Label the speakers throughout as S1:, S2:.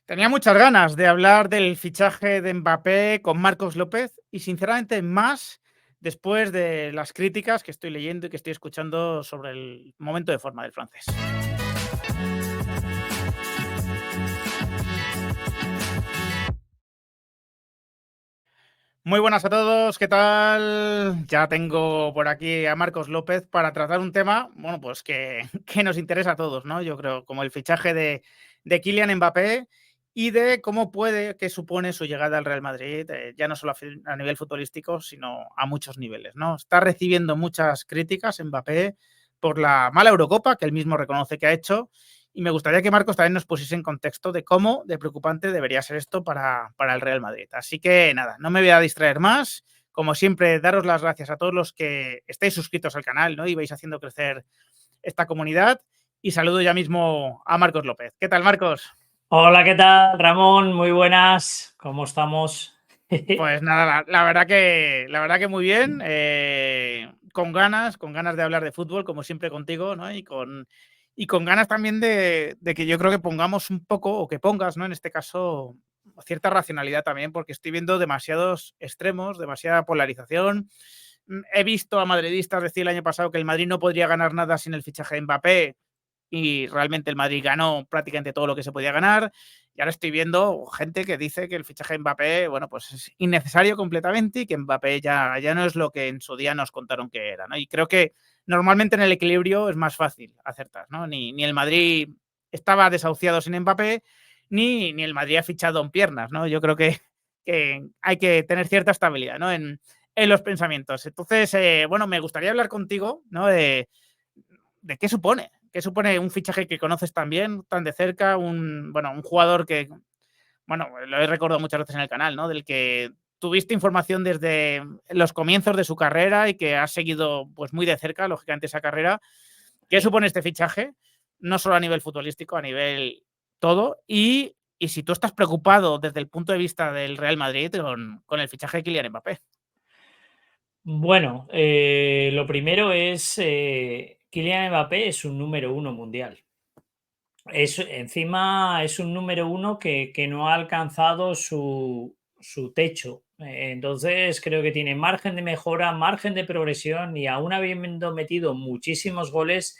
S1: Tenía muchas ganas de hablar del fichaje de Mbappé con Marcos López y sinceramente más después de las críticas que estoy leyendo y que estoy escuchando sobre el momento de forma del francés. Muy buenas a todos, ¿qué tal? Ya tengo por aquí a Marcos López para tratar un tema, bueno, pues que nos interesa a todos, ¿no? Yo creo, como el fichaje de Kylian Mbappé y de cómo puede, qué supone su llegada al Real Madrid, ya no solo a nivel futbolístico, sino a muchos niveles, ¿no? Está recibiendo muchas críticas Mbappé por la mala Eurocopa, que él mismo reconoce que ha hecho, y me gustaría que Marcos también nos pusiese en contexto de cómo de preocupante debería ser esto para el Real Madrid. Así que nada, no me voy a distraer más. Como siempre, daros las gracias a todos los que estéis suscritos al canal, ¿no? Y vais haciendo crecer esta comunidad. Y saludo ya mismo a Marcos López. ¿Qué tal, Marcos?
S2: Hola, ¿qué tal, Ramón? Muy buenas, ¿cómo estamos?
S1: Pues nada, la verdad que muy bien, con ganas de hablar de fútbol, como siempre contigo, ¿no? Y con ganas también de que yo creo que pongamos un poco, o que pongas, ¿no? En este caso, cierta racionalidad también, porque estoy viendo demasiados extremos, demasiada polarización. He visto a madridistas decir el año pasado que el Madrid no podría ganar nada sin el fichaje de Mbappé, y realmente el Madrid ganó prácticamente todo lo que se podía ganar. Y ahora estoy viendo gente que dice que el fichaje de Mbappé, bueno, pues es innecesario completamente y que Mbappé ya no es lo que en su día nos contaron que era, ¿no? Y creo que normalmente en el equilibrio es más fácil acertar, ¿no? Ni el Madrid estaba desahuciado sin Mbappé, ni el Madrid ha fichado en piernas, ¿no? Yo creo que hay que tener cierta estabilidad, ¿no? En los pensamientos. Entonces, bueno, me gustaría hablar contigo, ¿no? De qué supone un fichaje que conoces tan bien, tan de cerca, un jugador que, bueno, lo he recordado muchas veces en el canal, ¿no? Del que tuviste información desde los comienzos de su carrera y que has seguido pues muy de cerca, lógicamente, esa carrera. ¿Qué supone este fichaje? No solo a nivel futbolístico, a nivel todo. Y si tú estás preocupado desde el punto de vista del Real Madrid con el fichaje de Kylian Mbappé.
S2: Bueno, lo primero es, Kylian Mbappé es un número uno mundial. Encima es un número uno que no ha alcanzado su techo. Entonces creo que tiene margen de mejora, margen de progresión y aún habiendo metido muchísimos goles,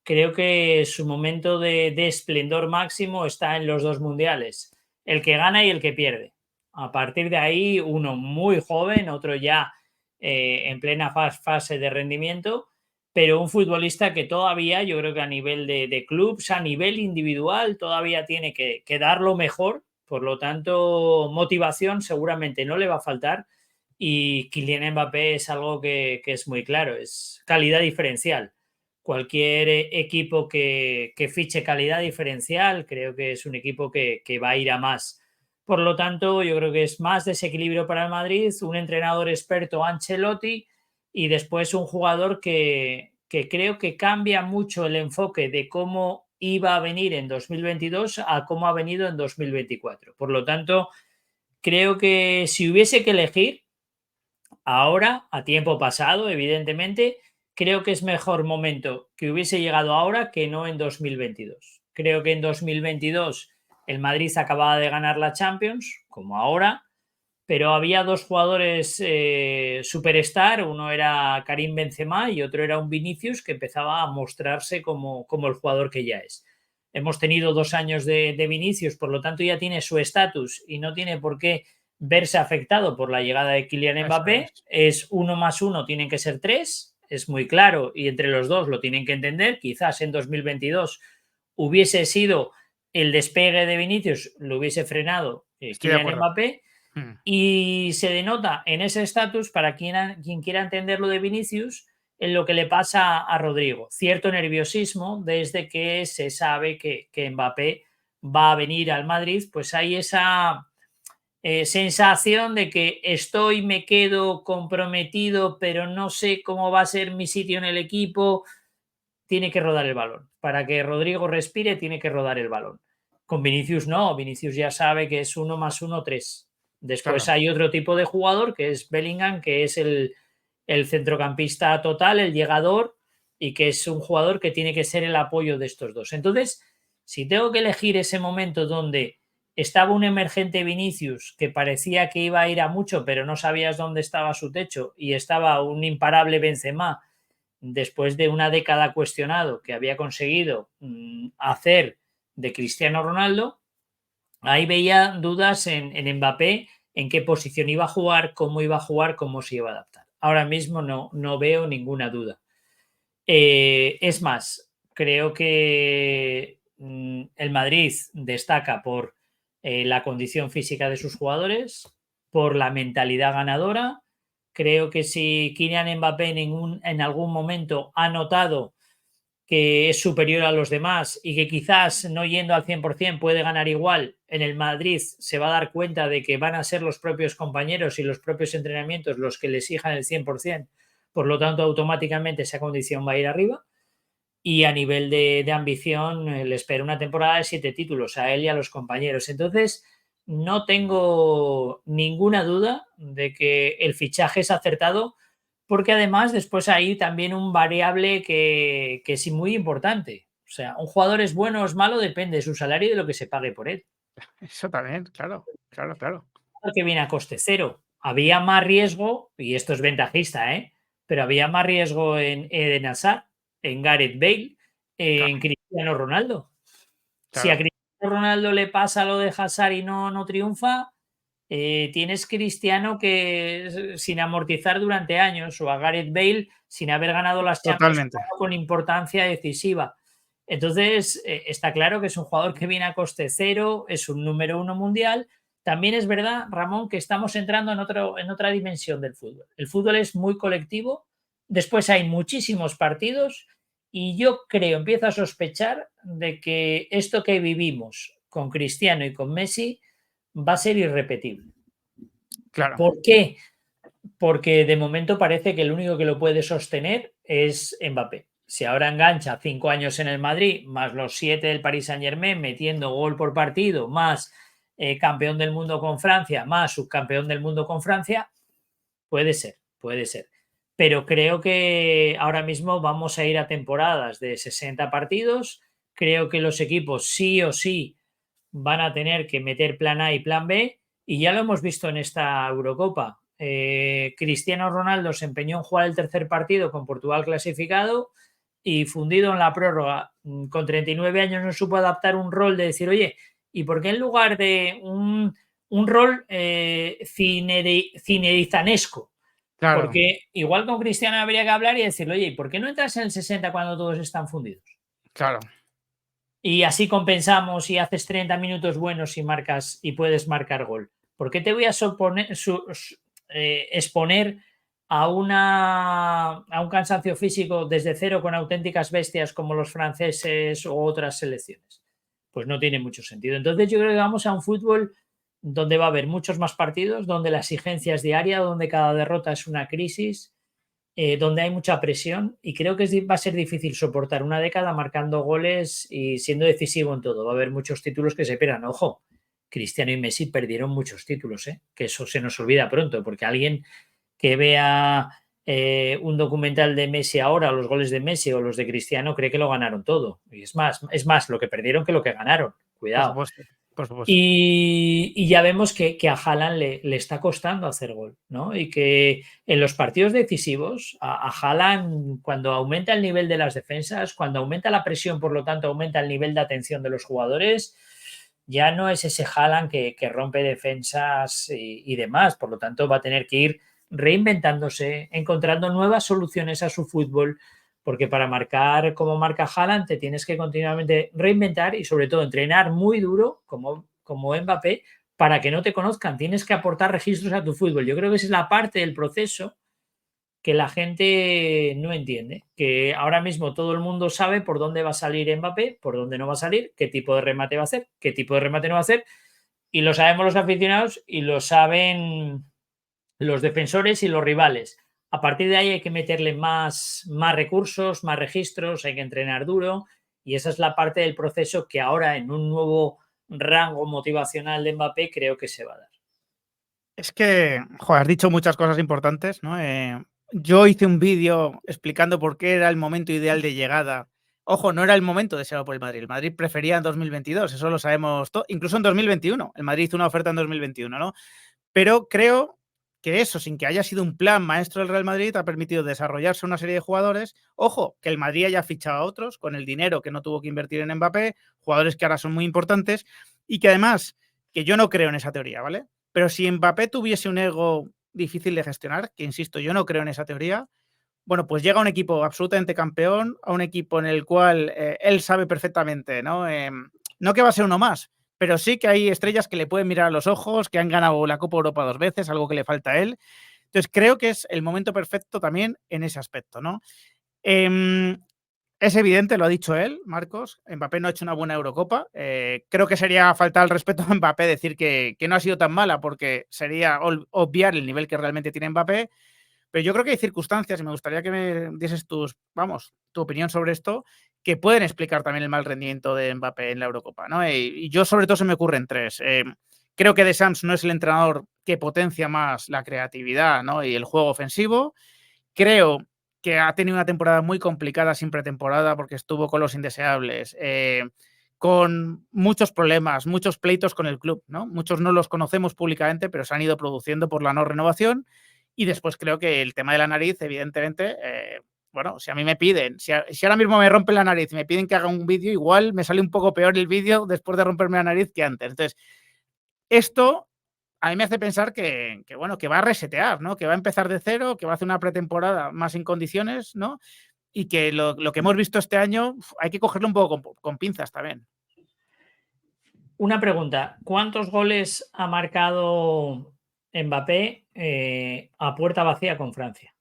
S2: creo que su momento de esplendor máximo está en los dos mundiales, el que gana y el que pierde. A partir de ahí, uno muy joven, otro ya en plena fase de rendimiento, pero un futbolista que todavía, yo creo que a nivel de clubs, a nivel individual, todavía tiene que dar lo mejor. Por lo tanto, motivación seguramente no le va a faltar. Y Kylian Mbappé es algo que es muy claro, es calidad diferencial. Cualquier equipo que fiche calidad diferencial, creo que es un equipo que va a ir a más. Por lo tanto, yo creo que es más desequilibrio para el Madrid, un entrenador experto, Ancelotti, y después un jugador que creo que cambia mucho el enfoque de cómo iba a venir en 2022 a cómo ha venido en 2024. Por lo tanto, creo que si hubiese que elegir ahora, a tiempo pasado, evidentemente, creo que es mejor momento que hubiese llegado ahora que no en 2022. Creo que en 2022 el Madrid acababa de ganar la Champions, como ahora, pero había dos jugadores superstar, uno era Karim Benzema y otro era un Vinicius que empezaba a mostrarse como el jugador que ya es. Hemos tenido 2 años de Vinicius, por lo tanto ya tiene su estatus y no tiene por qué verse afectado por la llegada de Kylian
S1: Eso
S2: Mbappé.
S1: es.
S2: Es 1 más 1, tienen que ser 3, es muy claro y entre los dos lo tienen que entender. Quizás en 2022 hubiese sido el despegue de Vinicius, lo hubiese frenado
S1: Estoy de
S2: Kylian
S1: acuerdo.
S2: Mbappé, y se denota en ese estatus, para quien quiera entender lo de Vinicius, en lo que le pasa a Rodrigo. Cierto nerviosismo desde que se sabe que Mbappé va a venir al Madrid, pues hay esa sensación de que me quedo comprometido, pero no sé cómo va a ser mi sitio en el equipo. Tiene que rodar el balón. Para que Rodrigo respire, tiene que rodar el balón. Con Vinicius no, Vinicius ya sabe que es 1 más 1, 3. Después
S1: Claro.
S2: hay otro tipo de jugador que es Bellingham, que es el centrocampista total, el llegador, y que es un jugador que tiene que ser el apoyo de estos dos. Entonces, si tengo que elegir ese momento donde estaba un emergente Vinicius que parecía que iba a ir a mucho, pero no sabías dónde estaba su techo, y estaba un imparable Benzema después de una década cuestionado que había conseguido hacer de Cristiano Ronaldo. Ahí veía dudas en Mbappé, en qué posición iba a jugar, cómo se iba a adaptar. Ahora mismo no veo ninguna duda. Es más, creo que el Madrid destaca por la condición física de sus jugadores, por la mentalidad ganadora. Creo que si Kylian Mbappé en algún momento ha notado que es superior a los demás y que quizás no yendo al 100% puede ganar igual, en el Madrid se va a dar cuenta de que van a ser los propios compañeros y los propios entrenamientos los que le exijan el 100%, por lo tanto automáticamente esa condición va a ir arriba. Y a nivel de ambición le espera una temporada de 7 títulos a él y a los compañeros. Entonces no tengo ninguna duda de que el fichaje es acertado, porque además después hay también un variable que es muy importante. O sea, un jugador es bueno o es malo depende de su salario y de lo que se pague por él.
S1: Eso también, claro, claro, claro.
S2: Que viene a coste cero. Había más riesgo, y esto es ventajista, pero había más riesgo en Eden Hazard, en Gareth Bale, en
S1: Claro,
S2: Cristiano Ronaldo. Si a
S1: claro.
S2: Cristiano Ronaldo le pasa lo de Hazard y no triunfa, tienes Cristiano que sin amortizar durante años, o a Gareth Bale sin haber ganado las Champions
S1: Totalmente.
S2: con importancia decisiva. Entonces, está claro que es un jugador que viene a coste cero, es un número 1 mundial. También es verdad, Ramón, que estamos entrando en otra dimensión del fútbol. El fútbol es muy colectivo, después hay muchísimos partidos, y yo empiezo a sospechar de que esto que vivimos con Cristiano y con Messi va a ser irrepetible.
S1: Claro,
S2: ¿Por qué? Porque de momento parece que el único que lo puede sostener es Mbappé. Si ahora engancha 5 años en el Madrid, más los 7 del Paris Saint-Germain, metiendo gol por partido, más campeón del mundo con Francia, más subcampeón del mundo con Francia, puede ser, puede ser. Pero creo que ahora mismo vamos a ir a temporadas de 60 partidos. Creo que los equipos sí o sí van a tener que meter plan A y plan B, y ya lo hemos visto en esta Eurocopa. Cristiano Ronaldo se empeñó en jugar el tercer partido con Portugal clasificado y fundido en la prórroga. Con 39 años no supo adaptar un rol de decir, oye, ¿y por qué en lugar de un rol cinedizanesco?
S1: claro,
S2: Porque igual con Cristiano habría que hablar y decirle, oye, ¿y por qué no entras en el 60 cuando todos están fundidos?
S1: claro.
S2: Y así compensamos y haces 30 minutos buenos y marcas y puedes marcar gol. ¿Por qué te voy a exponer a un cansancio físico desde cero con auténticas bestias como los franceses o otras selecciones? Pues no tiene mucho sentido. Entonces yo creo que vamos a un fútbol donde va a haber muchos más partidos, donde la exigencia es diaria, donde cada derrota es una crisis, donde hay mucha presión, y creo que va a ser difícil soportar una década marcando goles y siendo decisivo en todo. Va a haber muchos títulos que se pierdan. Ojo, Cristiano y Messi perdieron muchos títulos, que eso se nos olvida pronto, porque alguien que vea un documental de Messi ahora, los goles de Messi o los de Cristiano, cree que lo ganaron todo. Y es más lo que perdieron que lo que ganaron.
S1: Por
S2: Cuidado.
S1: supuesto, por supuesto.
S2: Y ya vemos que a Haaland le está costando hacer gol, ¿no? Y que en los partidos decisivos a Haaland, cuando aumenta el nivel de las defensas, cuando aumenta la presión, por lo tanto aumenta el nivel de atención de los jugadores, ya no es ese Haaland que rompe defensas y demás. Por lo tanto va a tener que ir reinventándose, encontrando nuevas soluciones a su fútbol, porque para marcar como marca Haaland te tienes que continuamente reinventar y sobre todo entrenar muy duro como Mbappé para que no te conozcan. Tienes que aportar registros a tu fútbol. Yo creo que esa es la parte del proceso que la gente no entiende, que ahora mismo todo el mundo sabe por dónde va a salir Mbappé, por dónde no va a salir, qué tipo de remate va a hacer, qué tipo de remate no va a hacer, y lo sabemos los aficionados y lo saben los defensores y los rivales. A partir de ahí hay que meterle más recursos, más registros, hay que entrenar duro, y esa es la parte del proceso que ahora en un nuevo rango motivacional de Mbappé creo que se va a dar.
S1: Es que, joder, has dicho muchas cosas importantes, ¿no? Yo hice un vídeo explicando por qué era el momento ideal de llegada Ojo, no era el momento deseado por el Madrid. El Madrid prefería en 2022, eso lo sabemos todo. Incluso en 2021. El Madrid hizo una oferta en 2021, ¿no? Pero creo que eso, sin que haya sido un plan maestro del Real Madrid, ha permitido desarrollarse una serie de jugadores. Ojo, que el Madrid haya fichado a otros con el dinero que no tuvo que invertir en Mbappé, jugadores que ahora son muy importantes y que además, que yo no creo en esa teoría, ¿vale? Pero si Mbappé tuviese un ego difícil de gestionar, que insisto, yo no creo en esa teoría, bueno, pues llega a un equipo absolutamente campeón, a un equipo en el cual él sabe perfectamente, ¿no? No que va a ser uno más, pero sí que hay estrellas que le pueden mirar a los ojos, que han ganado la Copa Europa 2 veces, algo que le falta a él. Entonces, creo que es el momento perfecto también en ese aspecto, ¿no? Es evidente, lo ha dicho él, Marcos, Mbappé no ha hecho una buena Eurocopa. Creo que sería faltar el respeto a Mbappé decir que no ha sido tan mala, porque sería obviar el nivel que realmente tiene Mbappé. Pero yo creo que hay circunstancias, y me gustaría que me dieses tu opinión sobre esto, que pueden explicar también el mal rendimiento de Mbappé en la Eurocopa, ¿no? Y yo sobre todo se me ocurren tres. Creo que Deschamps no es el entrenador que potencia más la creatividad, ¿no? Y el juego ofensivo. Creo que ha tenido una temporada muy complicada sin pretemporada porque estuvo con los indeseables, con muchos problemas, muchos pleitos con el club, ¿no? Muchos no los conocemos públicamente, pero se han ido produciendo por la no renovación. Y después creo que el tema de la nariz, evidentemente, bueno, si a mí me piden, si ahora mismo me rompen la nariz y me piden que haga un vídeo, igual me sale un poco peor el vídeo después de romperme la nariz que antes. Entonces, esto a mí me hace pensar bueno, que va a resetear, ¿no? Que va a empezar de cero, que va a hacer una pretemporada más en condiciones, ¿no? Y que lo que hemos visto este año hay que cogerlo un poco con pinzas también.
S2: Una pregunta, ¿cuántos goles ha marcado Mbappé a puerta vacía con Francia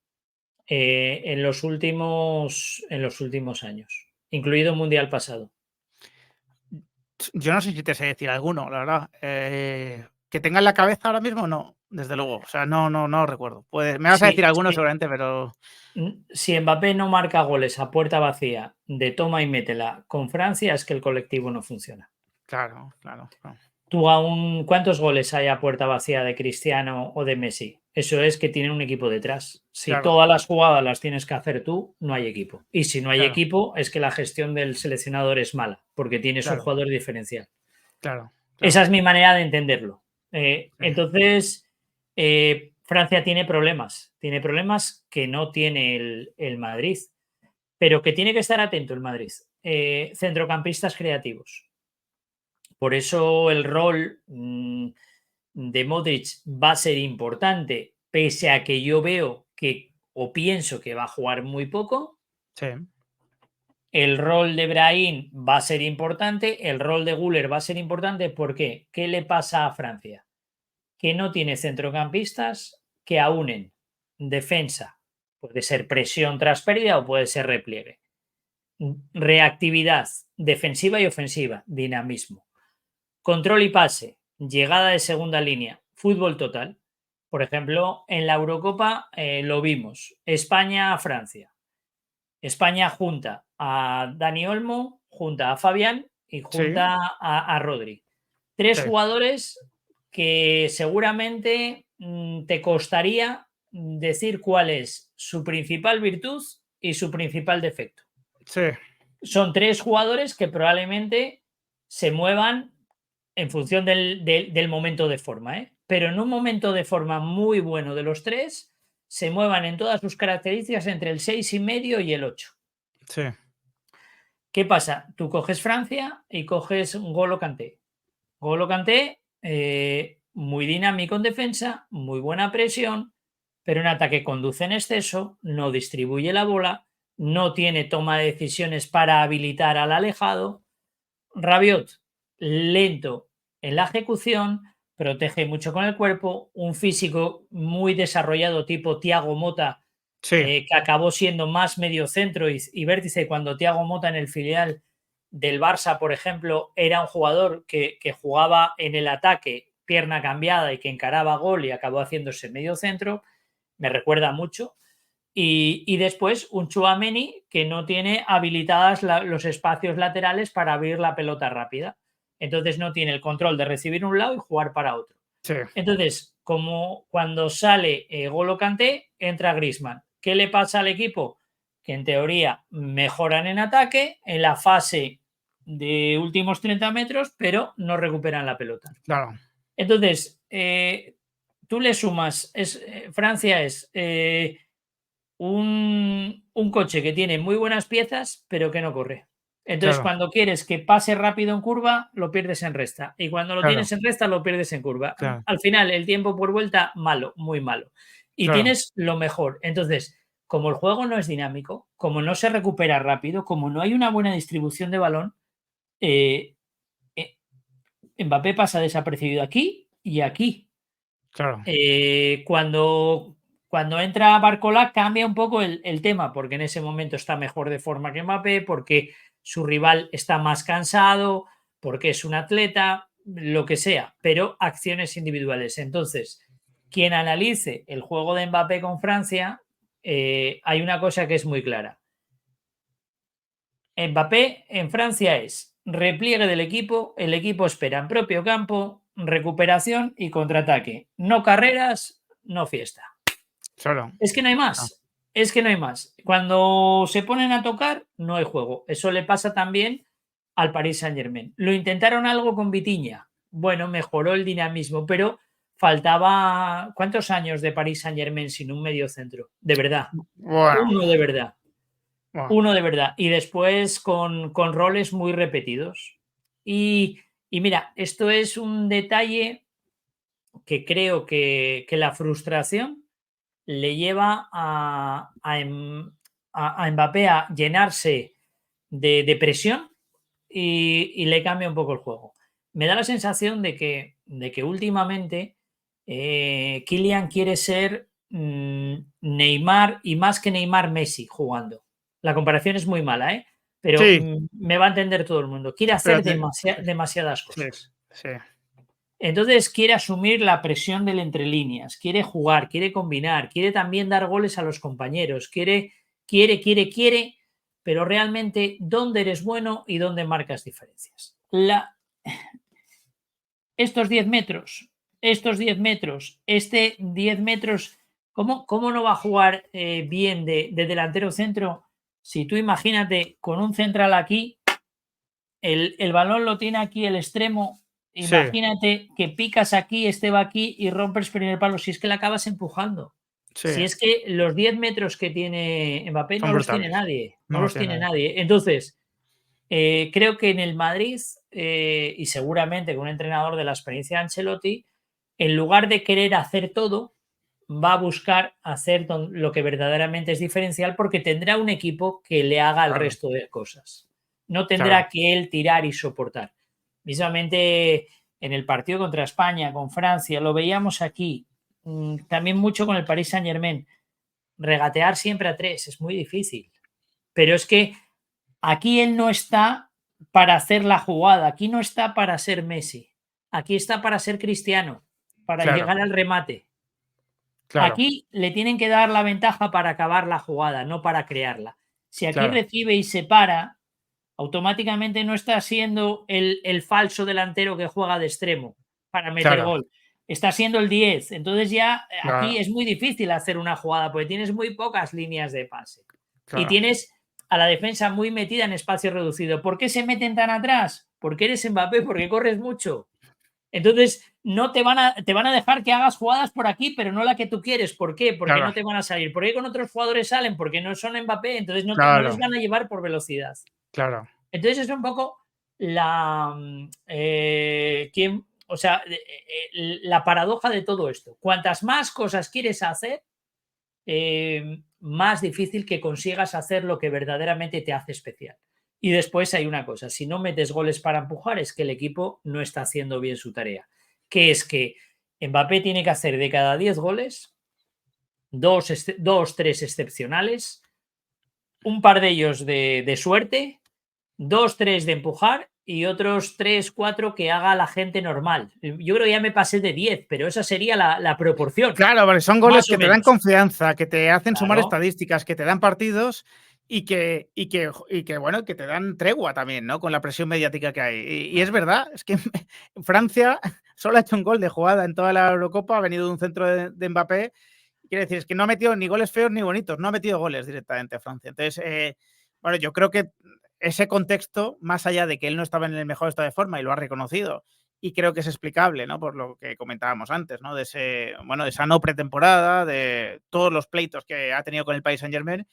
S2: en los últimos años, incluido el Mundial pasado?
S1: Yo no sé si te sé decir alguno, la verdad. Que tenga en la cabeza ahora mismo, no, desde luego. O sea, no recuerdo. Me vas a decir alguno seguramente, pero.
S2: Si Mbappé no marca goles a puerta vacía de toma y métela con Francia, es que el colectivo no funciona.
S1: Claro.
S2: ¿Cuántos goles hay a puerta vacía de Cristiano o de Messi? Eso es que tienen un equipo detrás. Si
S1: Claro,
S2: todas las jugadas las tienes que hacer tú, no hay equipo. Y si no hay
S1: claro,
S2: equipo, es que la gestión del seleccionador es mala, porque tienes un
S1: claro,
S2: jugador diferencial.
S1: claro.
S2: Esa es mi manera de entenderlo.
S1: Sí.
S2: Entonces, Francia tiene problemas que no tiene el Madrid, pero que tiene que estar atento el Madrid. Centrocampistas creativos. Por eso el rol de Modric va a ser importante, pese a que yo veo que o pienso que va a jugar muy poco.
S1: Sí.
S2: El rol de Brahim va a ser importante, el rol de Güler va a ser importante. ¿Por qué? ¿Qué le pasa a Francia? Que no tiene centrocampistas que aúnen defensa, puede ser presión tras pérdida o puede ser repliegue, reactividad defensiva y ofensiva, dinamismo, control y pase, llegada de segunda línea, fútbol total. Por ejemplo, en la Eurocopa lo vimos, España-Francia. España junta a Dani Olmo, junta a Fabián y
S1: Sí.
S2: junta a Rodri. Tres
S1: Sí.
S2: jugadores que seguramente te costaría decir cuál es su principal virtud y su principal defecto.
S1: Sí.
S2: Son tres jugadores que probablemente se muevan en función del momento de forma, pero en un momento de forma muy bueno de los tres, se muevan en todas sus características entre el 6,5 y el 8.
S1: Sí.
S2: ¿Qué pasa? Tú coges Francia y coges N'Golo Kanté. N'Golo Kanté, muy dinámico en defensa, muy buena presión, pero en ataque conduce en exceso, no distribuye la bola, no tiene toma de decisiones para habilitar al alejado. Rabiot, lento en la ejecución, protege mucho con el cuerpo, un físico muy desarrollado tipo Thiago Motta,
S1: Sí.
S2: que acabó siendo más mediocentro y vértice cuando Thiago Motta en el filial del Barça, por ejemplo, era un jugador que jugaba en el ataque, pierna cambiada y que encaraba gol y acabó haciéndose mediocentro. Me recuerda mucho. Y después un Tchouaméni que no tiene habilitadas los espacios laterales para abrir la pelota rápida. Entonces no tiene el control de recibir un lado y jugar para otro.
S1: Sí.
S2: Entonces, como cuando sale N'Golo Kanté, entra Griezmann. ¿Qué le pasa al equipo? que en teoría mejoran en ataque, en la fase de últimos 30 metros, pero no recuperan la pelota.
S1: Claro.
S2: Entonces, tú le sumas, Francia es un coche que tiene muy buenas piezas, pero que no corre. Entonces,
S1: Claro,
S2: cuando quieres que pase rápido en curva, lo pierdes en recta. Y cuando lo
S1: claro,
S2: tienes en recta, lo pierdes en curva.
S1: claro,
S2: Al final, el tiempo por vuelta, malo, muy malo. Y
S1: claro,
S2: tienes lo mejor. Entonces, como el juego no es dinámico, como no se recupera rápido, como no hay una buena distribución de balón, eh, eh, Mbappé pasa desapercibido aquí y aquí.
S1: claro,
S2: Cuando entra Barcola cambia un poco el tema, porque en ese momento está mejor de forma que Mbappé, porque su rival está más cansado, porque es un atleta, lo que sea, pero acciones individuales. Entonces, quien analice el juego de Mbappé con Francia, hay una cosa que es muy clara. Mbappé en Francia es repliegue del equipo, el equipo espera en propio campo, recuperación y contraataque. No carreras, no fiesta.
S1: solo.
S2: Es que no hay
S1: Ah,
S2: más. Es que no hay más. Cuando se ponen a tocar, no hay juego. Eso le pasa también al Paris Saint-Germain. Lo intentaron algo con Vitinha. Bueno, mejoró el dinamismo, pero faltaba ¿cuántos años de Paris Saint-Germain sin un medio centro? De verdad.
S1: bueno,
S2: Uno de verdad.
S1: bueno,
S2: Uno de verdad. Y después con roles muy repetidos. Y, y mira, esto es un detalle que creo que la frustración le lleva a Mbappé a llenarse de presión y le cambia un poco el juego. Me da la sensación de que últimamente Kylian quiere ser Neymar y más que Neymar Messi jugando. La comparación es muy mala, ¿eh? Pero
S1: sí,
S2: me va a entender todo el mundo. Quiere
S1: pero
S2: hacer demasiadas
S1: sí,
S2: cosas.
S1: sí,
S2: Entonces quiere asumir la presión del entre líneas, quiere jugar, quiere combinar, quiere también dar goles a los compañeros, quiere, pero realmente dónde eres bueno y dónde marcas diferencias. Estos 10 metros, este 10 metros, ¿cómo no va a jugar bien de delantero centro? Si tú imagínate con un central aquí, el balón lo tiene aquí el extremo.
S1: sí,
S2: Imagínate que picas aquí, este va aquí y rompes primer palo. Si es que la acabas empujando.
S1: sí,
S2: Si es que los 10 metros que tiene Mbappé
S1: son
S2: no los tiene
S1: brutales.
S2: nadie. No
S1: No los
S2: los
S1: tiene
S2: tiene
S1: nadie.
S2: nadie. Entonces, creo que en el Madrid, y seguramente con un entrenador de la experiencia de Ancelotti, en lugar de querer hacer todo, va a buscar hacer lo que verdaderamente es diferencial porque tendrá un equipo que le haga el
S1: Claro,
S2: resto de cosas. No
S1: claro,
S2: tendrá que él tirar y soportar. Mismamente en el partido contra España, con Francia, lo veíamos aquí, también mucho con el Paris Saint Germain. Regatear siempre a tres es muy difícil. Pero es que aquí él no está para hacer la jugada, aquí no está para ser Messi, aquí está para ser Cristiano, para
S1: claro,
S2: llegar al remate.
S1: claro,
S2: Aquí le tienen que dar la ventaja para acabar la jugada, no para crearla. Si aquí
S1: claro,
S2: recibe y se para, automáticamente no está siendo el falso delantero que juega de extremo para meter
S1: claro,
S2: gol. Está siendo el 10. Entonces ya aquí
S1: claro,
S2: es muy difícil hacer una jugada porque tienes muy pocas líneas de pase. Y
S1: claro,
S2: tienes a la defensa muy metida en espacio reducido. ¿Por qué se meten tan atrás? Porque eres Mbappé, porque corres mucho. Entonces, no te van a dejar que hagas jugadas por aquí, pero no la que tú quieres. ¿Por qué? Porque
S1: claro,
S2: no te van a salir. ¿Por qué con otros jugadores salen? Porque no son Mbappé, entonces no les
S1: claro,
S2: van a llevar por velocidad.
S1: claro,
S2: Entonces es un poco la paradoja de todo esto. Cuantas más cosas quieres hacer, más difícil que consigas hacer lo que verdaderamente te hace especial. Y después hay una cosa, si no metes goles para empujar es que el equipo no está haciendo bien su tarea, que es que Mbappé tiene que hacer de cada 10 goles, dos, tres excepcionales, un par de ellos de suerte, dos, tres de empujar y otros tres, cuatro que haga la gente normal. Yo creo que ya me pasé de 10, pero esa sería la proporción,
S1: claro, porque son goles
S2: más o
S1: que te dan
S2: menos.
S1: confianza, que te hacen sumar
S2: Claro,
S1: estadísticas, que te dan partidos y que bueno, que te dan tregua también, ¿no? Con la presión mediática que hay. Y es verdad, es que Francia solo ha hecho un gol de jugada en toda la Eurocopa, ha venido de un centro de Mbappé Quiero decir, es que no ha metido ni goles feos ni bonitos, no ha metido goles directamente a Francia. Entonces, bueno, yo creo que ese contexto, más allá de que él no estaba en el mejor estado de forma y lo ha reconocido, y creo que es explicable, ¿no? Por lo que comentábamos antes, ¿no? De ese, bueno, de esa no pretemporada, de todos los pleitos que ha tenido con el Paris Saint-Germain.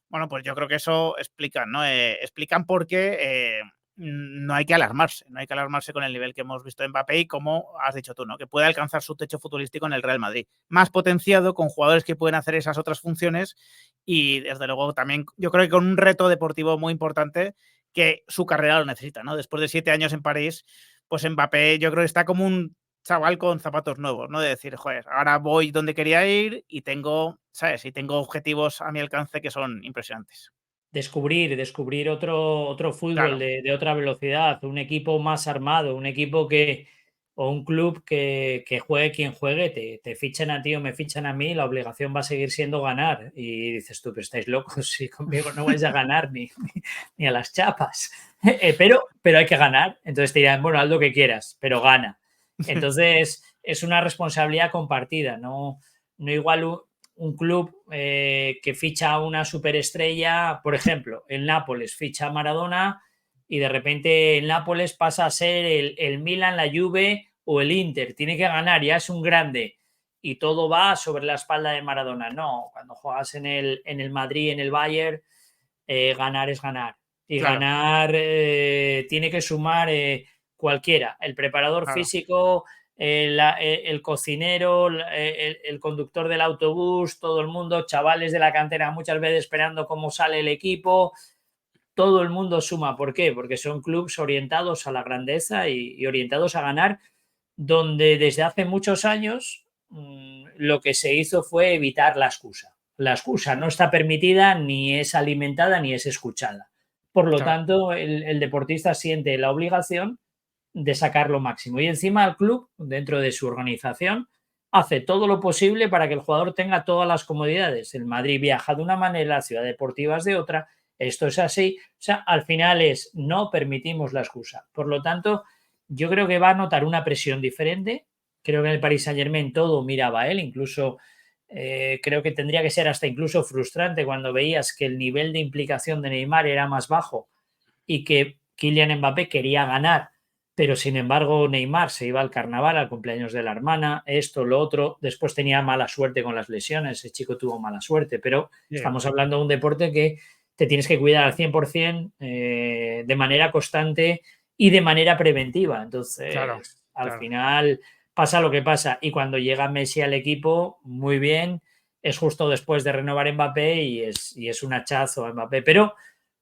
S1: Bueno, pues yo creo que eso explican, ¿no? Explican por qué no hay que alarmarse, no hay que alarmarse con el nivel que hemos visto en Mbappé y como has dicho tú, ¿no? Que puede alcanzar su techo futbolístico en el Real Madrid, más potenciado con jugadores que pueden hacer esas otras funciones y desde luego también yo creo que con un reto deportivo muy importante que su carrera lo necesita, ¿no? Después de 7 años en París, pues Mbappé yo creo que está como un chaval con zapatos nuevos, ¿no? De decir, joder, ahora voy donde quería ir y tengo, ¿sabes? Y tengo objetivos a mi alcance que son impresionantes.
S2: Descubrir otro fútbol
S1: Claro,
S2: de otra velocidad, un equipo más armado, un equipo o un club que juegue quien juegue, te fichan a ti o me fichan a mí, la obligación va a seguir siendo ganar. Y dices tú, pero estáis locos, si conmigo no vais a ganar ni a las chapas. Pero hay que ganar. Entonces te dirán, bueno, haz lo que quieras, pero gana. Entonces es una responsabilidad compartida, no igual un club que ficha a una superestrella, por ejemplo, el Nápoles ficha a Maradona y de repente el Nápoles pasa a ser el Milan, la Juve o el Inter. Tiene que ganar, ya es un grande y todo va sobre la espalda de Maradona. No, cuando juegas en el Madrid, en el Bayern, ganar es ganar. Y
S1: claro,
S2: ganar tiene que sumar cualquiera, el preparador
S1: claro.
S2: físico, el cocinero, el conductor del autobús, todo el mundo, chavales de la cantera muchas veces esperando cómo sale el equipo, todo el mundo suma. ¿Por qué? Porque son clubes orientados a la grandeza y orientados a ganar, donde desde hace muchos años lo que se hizo fue evitar la excusa. La excusa no está permitida, ni es alimentada, ni es escuchada. Por lo
S1: Claro.
S2: tanto, el deportista siente la obligación de sacar lo máximo. Y encima el club, dentro de su organización, hace todo lo posible para que el jugador tenga todas las comodidades. El Madrid viaja de una manera, la Ciudad Deportiva es de otra, esto es así. O sea, al final es no permitimos la excusa. Por lo tanto, yo creo que va a notar una presión diferente. Creo que en el Paris Saint-Germain todo miraba a él, incluso creo que tendría que ser hasta incluso frustrante cuando veías que el nivel de implicación de Neymar era más bajo y que Kylian Mbappé quería ganar, pero sin embargo Neymar se iba al carnaval, al cumpleaños de la hermana, esto, lo otro, después tenía mala suerte con las lesiones, ese chico tuvo mala suerte, pero
S1: Sí,
S2: estamos hablando de un deporte que te tienes que cuidar al 100% de manera constante y de manera preventiva.
S1: claro,
S2: Entonces, al
S1: claro.
S2: final pasa lo que pasa y cuando llega Messi al equipo, muy bien, es justo después de renovar Mbappé y es un hachazo a Mbappé, pero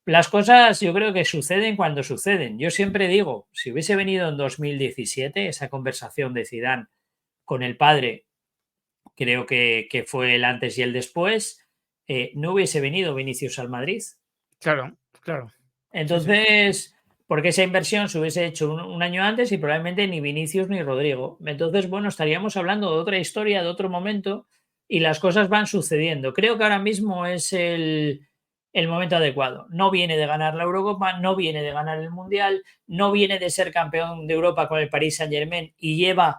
S2: las cosas yo creo que suceden cuando suceden. Yo siempre digo, si hubiese venido en 2017 esa conversación de Zidane con el padre, creo que fue el antes y el después, no hubiese venido Vinicius al Madrid.
S1: Claro, claro. Sí, sí.
S2: Entonces, porque esa inversión se hubiese hecho un año antes y probablemente ni Vinicius ni Rodrigo. Entonces, bueno, estaríamos hablando de otra historia, de otro momento y las cosas van sucediendo. Creo que ahora mismo es el momento adecuado. No viene de ganar la Eurocopa, no viene de ganar el Mundial, no viene de ser campeón de Europa con el Paris Saint-Germain y lleva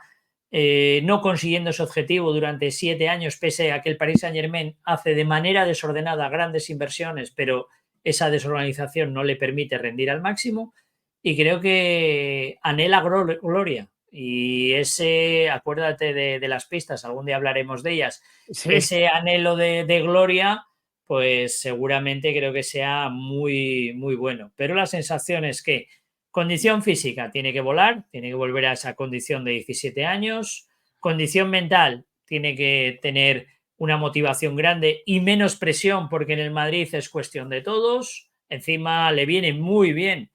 S2: no consiguiendo ese objetivo durante 7 años, pese a que el Paris Saint-Germain hace de manera desordenada grandes inversiones, pero esa desorganización no le permite rendir al máximo y creo que anhela gloria. Y ese, acuérdate de las pistas, algún día hablaremos de ellas,
S1: Sí,
S2: ese anhelo de gloria, pues seguramente creo que sea muy, muy bueno. Pero la sensación es que condición física, tiene que volar, tiene que volver a esa condición de 17 años, condición mental, tiene que tener una motivación grande y menos presión porque en el Madrid es cuestión de todos. Encima le viene muy bien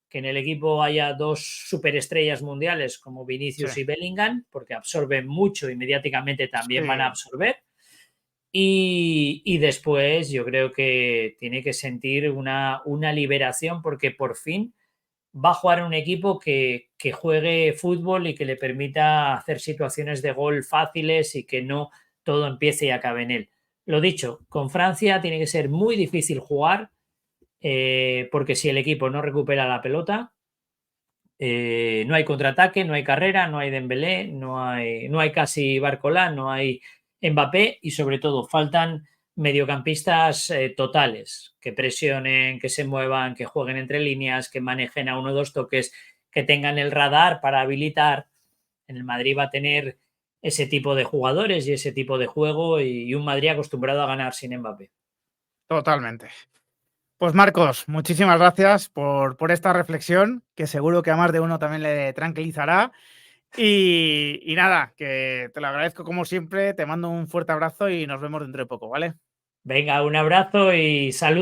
S2: que en el equipo haya dos superestrellas mundiales como
S1: sí,
S2: Vinicius y Bellingham, porque absorben mucho y mediáticamente también van a
S1: sí.
S2: absorber. Después yo creo que tiene que sentir una liberación porque por fin va a jugar en un equipo que juegue fútbol y que le permita hacer situaciones de gol fáciles y que no todo empiece y acabe en él. Lo dicho, con Francia tiene que ser muy difícil jugar porque si el equipo no recupera la pelota, no hay contraataque, no hay carrera, no hay Dembélé, no hay casi Barcolá, no hay Mbappé y sobre todo faltan mediocampistas totales, que presionen, que se muevan, que jueguen entre líneas, que manejen a 1 o 2 toques, que tengan el radar para habilitar. En el Madrid va a tener ese tipo de jugadores y ese tipo de juego y un Madrid acostumbrado a ganar sin Mbappé.
S1: Totalmente. Pues Marcos, muchísimas gracias por esta reflexión, que seguro que a más de uno también le tranquilizará. Y nada, que te lo agradezco como siempre, te mando un fuerte abrazo y nos vemos dentro de poco, ¿vale?
S2: Venga, un abrazo y saludos.